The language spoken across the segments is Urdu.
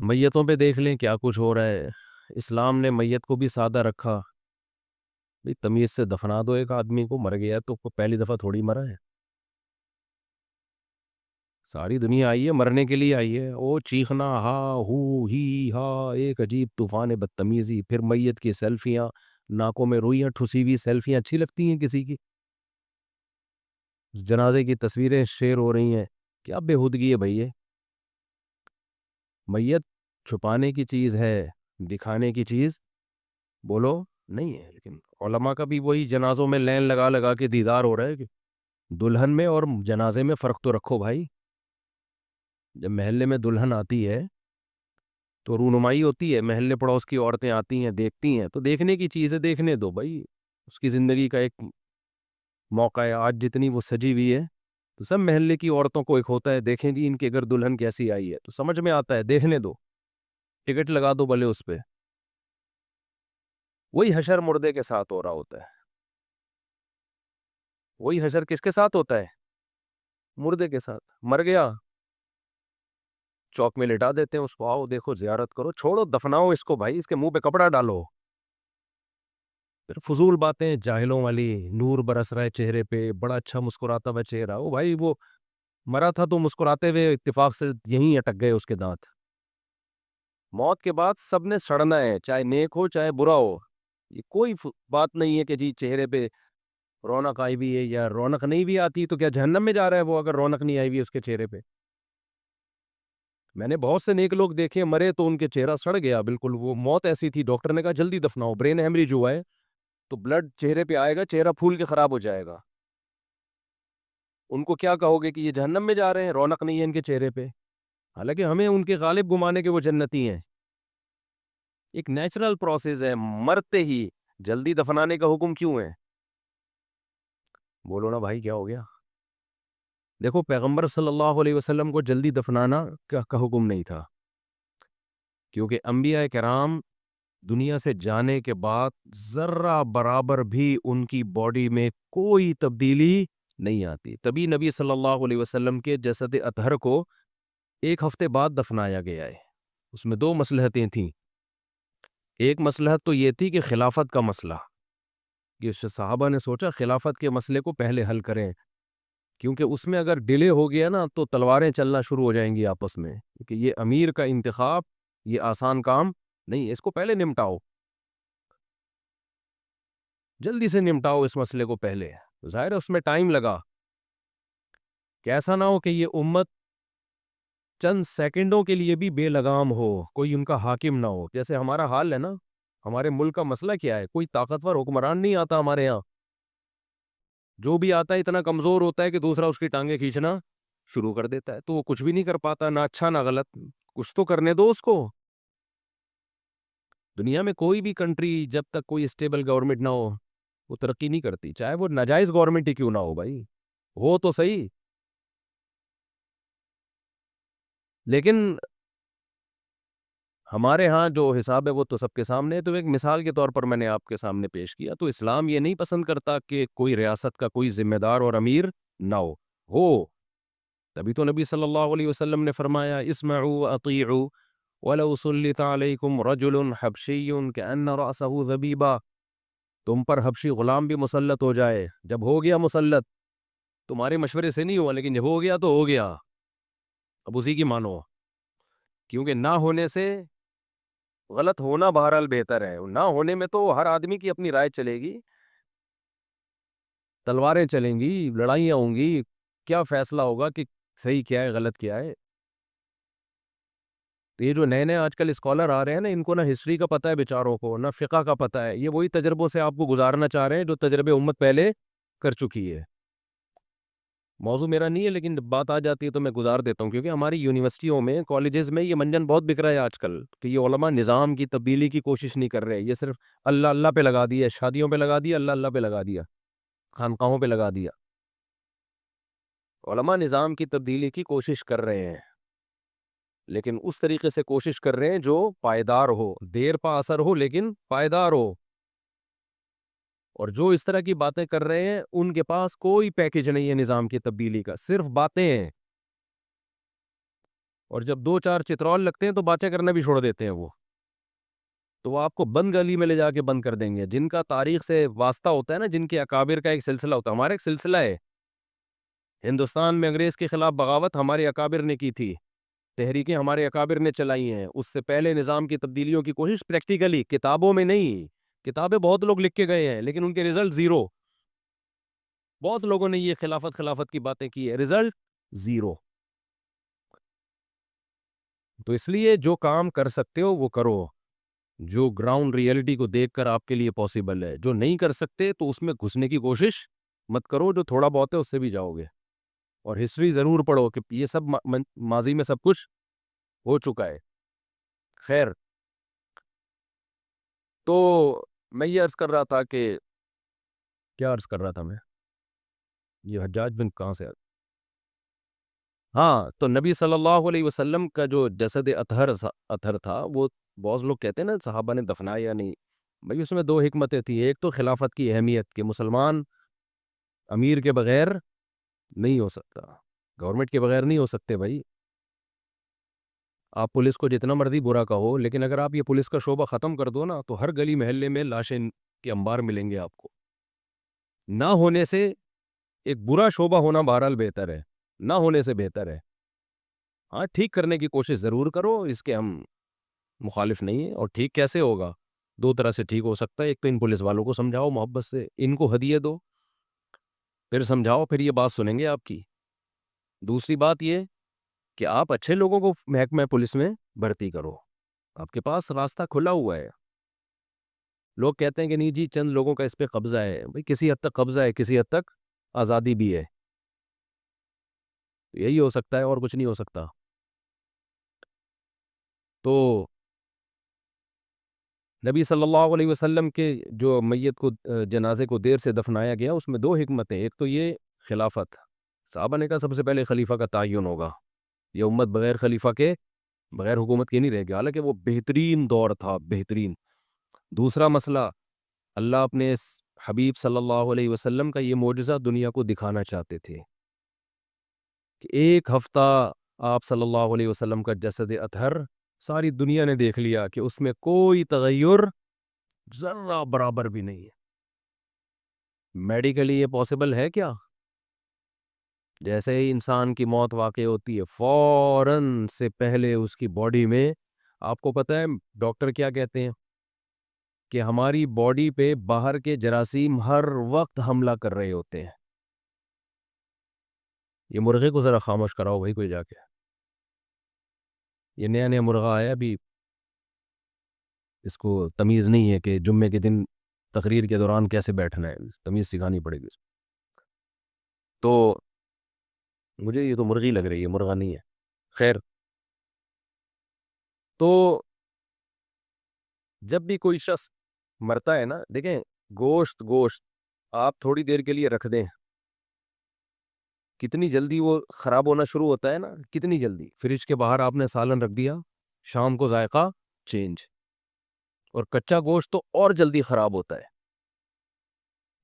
میتوں پہ دیکھ لیں کیا کچھ ہو رہا ہے. اسلام نے میت کو بھی سادہ رکھا. بھئی تمیز سے دفنا دو ایک آدمی کو, مر گیا ہے تو پہلی دفعہ تھوڑی مرا ہے. ساری دنیا آئی ہے مرنے کے لیے آئی ہے. او چیخنا ہا ہو ہی ہا, ایک عجیب طوفان بدتمیزی. پھر میت کی سیلفیاں, ناکوں میں روئیاں ٹھسی ہوئی سیلفیاں اچھی لگتی ہیں کسی کی؟ جنازے کی تصویریں شیئر ہو رہی ہیں. کیا بےہودگی ہے بھائی یہ. میت چھپانے کی چیز ہے, دکھانے کی چیز بولو نہیں ہے. لیکن علماء کا بھی وہی جنازوں میں لین لگا لگا کے دیدار ہو رہا ہے کہ دلہن میں اور جنازے میں فرق تو رکھو بھائی. جب محلے میں دلہن آتی ہے تو رونمائی ہوتی ہے, محلے پڑوس کی عورتیں آتی ہیں دیکھتی ہیں, تو دیکھنے کی چیز ہے, دیکھنے دو بھائی. اس کی زندگی کا ایک موقع ہے. آج جتنی وہ سجی ہوئی ہے تو سب محلے کی عورتوں کو ایک ہوتا ہے, دیکھیں جی ان کے گھر دلہن کیسی آئی ہے, تو سمجھ میں آتا ہے, دیکھنے دو, ٹکٹ لگا دو بھلے اس پہ. وہی حشر مردے کے ساتھ ہو رہا ہوتا ہے. وہی حشر کس کے ساتھ ہوتا ہے؟ مردے کے ساتھ. مر گیا, چوک میں لٹا دیتے ہیں اس کو, آؤ دیکھو زیارت کرو, چھوڑو دفناؤ اس کو بھائی, اس کے منہ پہ کپڑا ڈالو. پھر فضول باتیں جاہلوں والی, نور برس رہا ہے چہرے پہ, بڑا اچھا مسکراتا ہوا چہرہ. او بھائی وہ مرا تھا تو مسکراتے ہوئے اتفاق سے یہیں اٹک گئے اس کے دانت. موت کے بعد سب نے سڑنا ہے, چاہے نیک ہو چاہے برا ہو. یہ کوئی بات نہیں ہے کہ جی چہرے پہ رونق آئی بھی ہے یا رونق نہیں بھی آتی تو کیا جہنم میں جا رہا ہے وہ, اگر رونق نہیں آئی بھی اس کے چہرے پہ. میں نے بہت سے نیک لوگ دیکھے مرے تو ان کے چہرہ سڑ گیا بالکل. وہ موت ایسی تھی, ڈاکٹر نے کہا جلدی دفناؤ, برین ہیمریج ہوا ہے تو بلڈ چہرے پہ آئے گا, چہرہ پھول کے خراب ہو جائے گا. ان کو کیا کہو گے کہ یہ جہنم میں جا رہے ہیں, رونق نہیں ہے ان کے چہرے پہ. حالانکہ ہمیں ان کے غالب گمانے کے وہ جنتی ہیں. ایک نیچرل پروسیس ہے, مرتے ہی جلدی دفنانے کا حکم کیوں ہے؟ بولو نا بھائی کیا ہو گیا. دیکھو پیغمبر صلی اللہ علیہ وسلم کو جلدی دفنانا کا حکم نہیں تھا, کیونکہ انبیاء کرام دنیا سے جانے کے بعد ذرہ برابر بھی ان کی باڈی میں کوئی تبدیلی نہیں آتی. تبھی نبی صلی اللہ علیہ وسلم کے جسد اطہر کو ایک ہفتے بعد دفنایا گیا ہے. اس میں دو مصلحتیں تھیں. ایک مصلحت تو یہ تھی کہ خلافت کا مسئلہ, کہ صحابہ نے سوچا خلافت کے مسئلے کو پہلے حل کریں, کیونکہ اس میں اگر ڈیلے ہو گیا نا تو تلواریں چلنا شروع ہو جائیں گی آپس میں, کیونکہ یہ امیر کا انتخاب یہ آسان کام نہیں, اس کو پہلے نمٹاؤ, جلدی سے نمٹاؤ اس مسئلے کو پہلے. ظاہر ہے اس میں ٹائم لگا, کہ ایسا نہ ہو کہ یہ امت چند سیکنڈوں کے لیے بھی بے لگام ہو, کوئی ان کا حاکم نہ ہو. جیسے ہمارا حال ہے نا, ہمارے ملک کا مسئلہ کیا ہے, کوئی طاقتور حکمران نہیں آتا ہمارے ہاں. جو بھی آتا ہے اتنا کمزور ہوتا ہے کہ دوسرا اس کی ٹانگیں کھینچنا شروع کر دیتا ہے, تو وہ کچھ بھی نہیں کر پاتا, نہ اچھا نہ غلط. کچھ تو کرنے دو اس کو. دنیا میں کوئی بھی کنٹری جب تک کوئی اسٹیبل گورنمنٹ نہ ہو وہ ترقی نہیں کرتی, چاہے وہ ناجائز گورنمنٹ ہی کیوں نہ ہو بھائی, ہو تو صحیح. لیکن ہمارے ہاں جو حساب ہے وہ تو سب کے سامنے ہے. تو ایک مثال کے طور پر میں نے آپ کے سامنے پیش کیا. تو اسلام یہ نہیں پسند کرتا کہ کوئی ریاست کا کوئی ذمہ دار اور امیر نہ ہو. تبھی تو نبی صلی اللہ علیہ وسلم نے فرمایا اسمعوا واطیعوا ولو سلط علیکم رجل حبشی کأن رأسہ ذبیبہ. تم پر حبشی غلام بھی مسلط ہو جائے, جب ہو گیا مسلط, تمہارے مشورے سے نہیں ہوا لیکن جب ہو گیا تو ہو گیا, اب اسی کی مانو. کیونکہ نہ ہونے سے غلط ہونا بہرحال بہتر ہے, نہ ہونے میں تو ہر آدمی کی اپنی رائے چلے گی, تلواریں چلیں گی, لڑائیاں ہوں گی, کیا فیصلہ ہوگا کہ صحیح کیا ہے غلط کیا ہے. تو یہ جو نئے نئے آج کل اسکالر آ رہے ہیں نا, ان کو نہ ہسٹری کا پتہ ہے بیچاروں کو, نہ فقہ کا پتہ ہے. یہ وہی تجربوں سے آپ کو گزارنا چاہ رہے ہیں جو تجربے امت پہلے کر چکی ہے. موضوع میرا نہیں ہے لیکن بات آ جاتی ہے تو میں گزار دیتا ہوں, کیونکہ ہماری یونیورسٹیوں میں کالجز میں یہ منجن بہت بک رہا ہے آج کل, کہ یہ علماء نظام کی تبدیلی کی کوشش نہیں کر رہے, یہ صرف اللہ اللہ پہ لگا دیا, شادیوں پہ لگا دیا, اللہ اللہ پہ لگا دیا, خانقاہوں پہ لگا دیا. علماء نظام کی تبدیلی کی کوشش کر رہے ہیں, لیکن اس طریقے سے کوشش کر رہے ہیں جو پائیدار ہو, دیر پا اثر ہو لیکن پائیدار ہو. اور جو اس طرح کی باتیں کر رہے ہیں ان کے پاس کوئی پیکج نہیں ہے نظام کی تبدیلی کا, صرف باتیں ہیں. اور جب 2-4 چترول لگتے ہیں تو باتیں کرنا بھی چھوڑ دیتے ہیں وہ، تو وہ آپ کو بند گلی میں لے جا کے بند کر دیں گے. جن کا تاریخ سے واسطہ ہوتا ہے نا، جن کے اکابر کا ایک سلسلہ ہوتا ہے، ہمارا ایک سلسلہ ہے. ہندوستان میں انگریز کے خلاف بغاوت ہمارے اکابر نے کی تھی، تحریکیں ہمارے اکابر نے چلائی ہیں. اس سے پہلے نظام کی تبدیلیوں کی کوشش پریکٹیکلی، کتابوں میں نہیں. کتابیں بہت لوگ لکھ کے گئے ہیں لیکن ان کے رزلٹ زیرو. بہت لوگوں نے یہ خلافت کی باتیں کی ہے، رزلٹ زیرو. تو اس لیے جو کام کر سکتے ہو وہ کرو، جو گراؤنڈ ریئلٹی کو دیکھ کر آپ کے لیے پاسبل ہے. جو نہیں کر سکتے تو اس میں گھسنے کی کوشش مت کرو، جو تھوڑا بہت ہے اس سے بھی جاؤ گے. اور ہسٹری ضرور پڑھو کہ یہ سب ماضی میں سب کچھ ہو چکا ہے. خیر، تو میں یہ عرض کر رہا تھا کہ کیا عرض کر رہا تھا میں، یہ حجاج بن کہاں سے ہاں، تو نبی صلی اللہ علیہ وسلم کا جو جسد اطہر تھا، وہ بہت لوگ کہتے ہیں نا صحابہ نے دفنایا یا نہیں. بھائی اس میں 2 حکمتیں تھیں. ایک تو خلافت کی اہمیت کہ مسلمان امیر کے بغیر نہیں ہو سکتا، گورنمنٹ کے بغیر نہیں ہو سکتے. بھائی آپ پولیس کو جتنا مرضی برا کہو، لیکن اگر آپ یہ پولیس کا شعبہ ختم کر دو نا تو ہر گلی محلے میں لاشیں کے انبار ملیں گے آپ کو. نہ ہونے سے ایک برا شعبہ ہونا بہرحال بہتر ہے، نہ ہونے سے بہتر ہے. ہاں، ٹھیک کرنے کی کوشش ضرور کرو، اس کے ہم مخالف نہیں ہیں. اور ٹھیک کیسے ہوگا؟ 2 طرح سے ٹھیک ہو سکتا ہے. ایک تو ان پولیس والوں کو سمجھاؤ محبت سے، ان کو ہدیے دو، پھر سمجھاؤ، پھر یہ بات سنیں گے آپ کی. دوسری بات یہ کہ آپ اچھے لوگوں کو محکمہ پولیس میں بھرتی کرو، آپ کے پاس راستہ کھلا ہوا ہے. لوگ کہتے ہیں کہ نہیں جی چند لوگوں کا اس پہ قبضہ ہے. بھائی کسی حد تک قبضہ ہے، کسی حد تک آزادی بھی ہے. یہی ہو سکتا ہے اور کچھ نہیں ہو سکتا. تو نبی صلی اللہ علیہ وسلم کے جو میت کو جنازے کو دیر سے دفنایا گیا، اس میں 2 حکمتیں. ایک تو یہ خلافت، صحابہ نے کہا سب سے پہلے خلیفہ کا تعین ہوگا، یہ امت بغیر خلیفہ کے، بغیر حکومت کے نہیں رہے گی. حالانکہ وہ بہترین دور تھا، بہترین. دوسرا مسئلہ، اللہ اپنے اس حبیب صلی اللہ علیہ وسلم کا یہ معجزہ دنیا کو دکھانا چاہتے تھے کہ 1 ہفتہ آپ صلی اللہ علیہ وسلم کا جسد اطہر ساری دنیا نے دیکھ لیا کہ اس میں کوئی تغیر ذرہ برابر بھی نہیں ہے. میڈیکلی یہ پاسبل ہے کیا؟ جیسے ہی انسان کی موت واقع ہوتی ہے، فوراً سے پہلے اس کی باڈی میں، آپ کو پتہ ہے ڈاکٹر کیا کہتے ہیں کہ ہماری باڈی پہ باہر کے جراثیم ہر وقت حملہ کر رہے ہوتے ہیں. یہ مرغے کو ذرا خاموش کراؤ بھائی کوئی جا کے. یہ نیا مرغا آیا ابھی، اس کو تمیز نہیں ہے کہ جمعے کے دن تقریر کے دوران کیسے بیٹھنا ہے، تمیز سکھانی پڑے گی. تو مجھے یہ تو مرغی لگ رہی ہے، مرغا نہیں ہے. خیر، تو جب بھی کوئی شخص مرتا ہے نا، دیکھیں گوشت آپ تھوڑی دیر کے لیے رکھ دیں، کتنی جلدی وہ خراب ہونا شروع ہوتا ہے نا، کتنی جلدی. فریج کے باہر آپ نے سالن رکھ دیا، شام کو ذائقہ چینج. اور کچا گوشت تو اور جلدی خراب ہوتا ہے.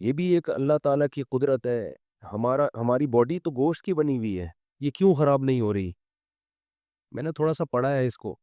یہ بھی ایک اللہ تعالیٰ کی قدرت ہے. ہماری باڈی تو گوشت کی بنی ہوئی ہے، یہ کیوں خراب نہیں ہو رہی؟ میں نے تھوڑا سا پڑھا ہے اس کو.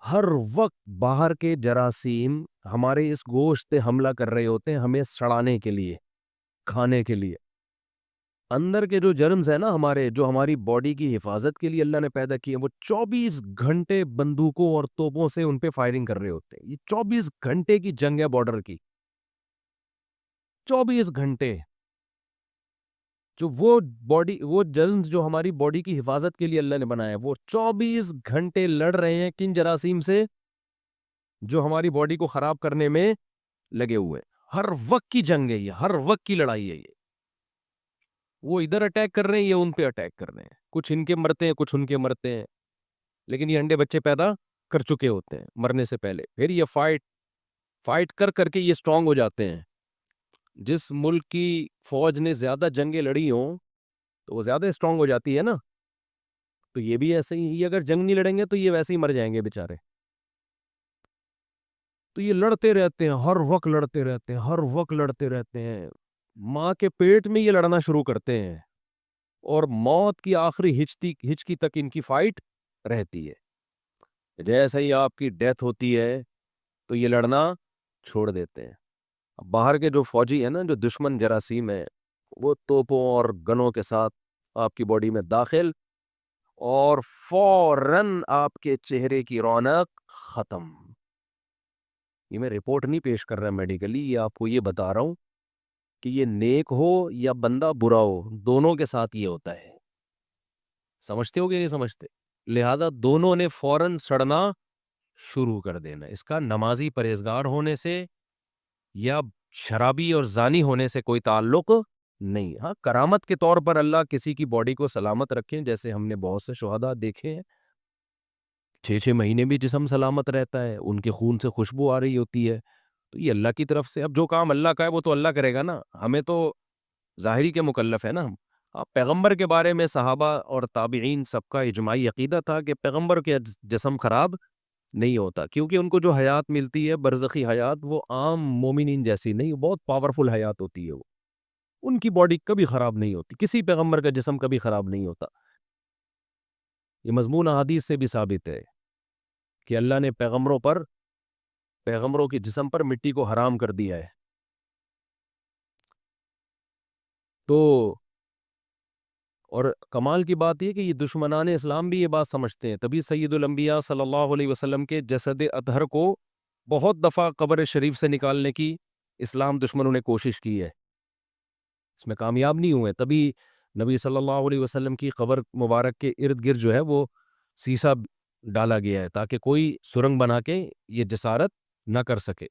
ہر وقت باہر کے جراثیم ہمارے اس گوشت پہ حملہ کر رہے ہوتے ہیں، ہمیں سڑانے کے لیے، کھانے کے لیے. اندر کے جو جرمز ہیں نا ہمارے، جو ہماری باڈی کی حفاظت کے لیے اللہ نے پیدا کیے، وہ 24 گھنٹے بندوقوں اور توپوں سے ان پہ فائرنگ کر رہے ہوتے ہیں. یہ 24 گھنٹے کی جنگ ہے بارڈر کی، 24 گھنٹے. جو وہ جرمز جو ہماری باڈی کی حفاظت کے لیے اللہ نے بنایا، وہ 24 گھنٹے لڑ رہے ہیں کن جراثیم سے؟ جو ہماری باڈی کو خراب کرنے میں لگے ہوئے. ہر وقت کی جنگ ہے یہ، ہر وقت کی لڑائی ہے یہ. وہ ادھر اٹیک کر رہے ہیں، یہ ان پہ اٹیک کر رہے ہیں. کچھ ان کے مرتے ہیں، کچھ ان کے مرتے ہیں، لیکن یہ انڈے بچے پیدا کر چکے ہوتے ہیں مرنے سے پہلے. پھر یہ فائٹ کر کر کے یہ سٹرونگ ہو جاتے ہیں. جس ملک کی فوج نے زیادہ جنگیں لڑی ہوں تو وہ زیادہ سٹرونگ ہو جاتی ہے نا. تو یہ بھی ایسے ہی، یہ اگر جنگ نہیں لڑیں گے تو یہ ویسے ہی مر جائیں گے بیچارے. تو یہ لڑتے رہتے ہیں، ہر وقت لڑتے رہتے ہیں، ہر وقت لڑتے رہتے ہیں. ماں کے پیٹ میں یہ لڑنا شروع کرتے ہیں، اور موت کی آخری ہچکی تک ان کی فائٹ رہتی ہے۔ جیسے ہی آپ کی ڈیتھ ہوتی ہے تو یہ لڑنا چھوڑ دیتے ہیں۔ اب باہر کے جو فوجی ہیں نا، جو دشمن جراثیم ہیں، وہ توپوں اور گنوں کے ساتھ آپ کی باڈی میں داخل، اور فوراً آپ کے چہرے کی رونق ختم۔ یہ میں رپورٹ نہیں پیش کر رہا میڈیکلی، یہ آپ کو یہ بتا رہا ہوں کہ یہ نیک ہو یا بندہ برا ہو، دونوں کے ساتھ یہ ہوتا ہے۔ سمجھتے ہو کہ نہیں سمجھتے؟ لہذا دونوں نے فوراً سڑنا شروع کر دینا۔ اس کا نمازی پرہیزگار ہونے سے یا شرابی اور زانی ہونے سے کوئی تعلق نہیں۔ ہاں، کرامت کے طور پر اللہ کسی کی باڈی کو سلامت رکھیں، جیسے ہم نے بہت سے شہداء دیکھے ہیں، 6 مہینے بھی جسم سلامت رہتا ہے، ان کے خون سے خوشبو آ رہی ہوتی ہے، تو یہ اللہ کی طرف سے۔ اب جو کام اللہ کا ہے وہ تو اللہ کرے گا نا، ہمیں تو ظاہری کے مکلف ہے نا ہم۔ پیغمبر کے بارے میں صحابہ اور تابعین سب کا اجماعی عقیدہ تھا کہ پیغمبر کے جسم خراب نہیں ہوتا، کیونکہ ان کو جو حیات ملتی ہے برزخی حیات، وہ عام مومنین جیسی نہیں، بہت پاورفل حیات ہوتی ہے، وہ ان کی باڈی کبھی خراب نہیں ہوتی، کسی پیغمبر کا جسم کبھی خراب نہیں ہوتا۔ یہ مضمون احادیث سے بھی ثابت ہے کہ اللہ نے پیغمبروں کے جسم پر مٹی کو حرام کر دیا ہے۔ تو اور کمال کی بات یہ کہ یہ دشمنان اسلام بھی یہ بات سمجھتے ہیں، تبھی سید الانبیاء صلی اللہ علیہ وسلم کے جسد اطہر کو بہت دفعہ قبر شریف سے نکالنے کی اسلام دشمنوں نے کوشش کی ہے، اس میں کامیاب نہیں ہوئے۔ تبھی نبی صلی اللہ علیہ وسلم کی قبر مبارک کے ارد گرد جو ہے وہ سیسا ڈالا گیا ہے، تاکہ کوئی سرنگ بنا کے یہ جسارت نہ کر سکے۔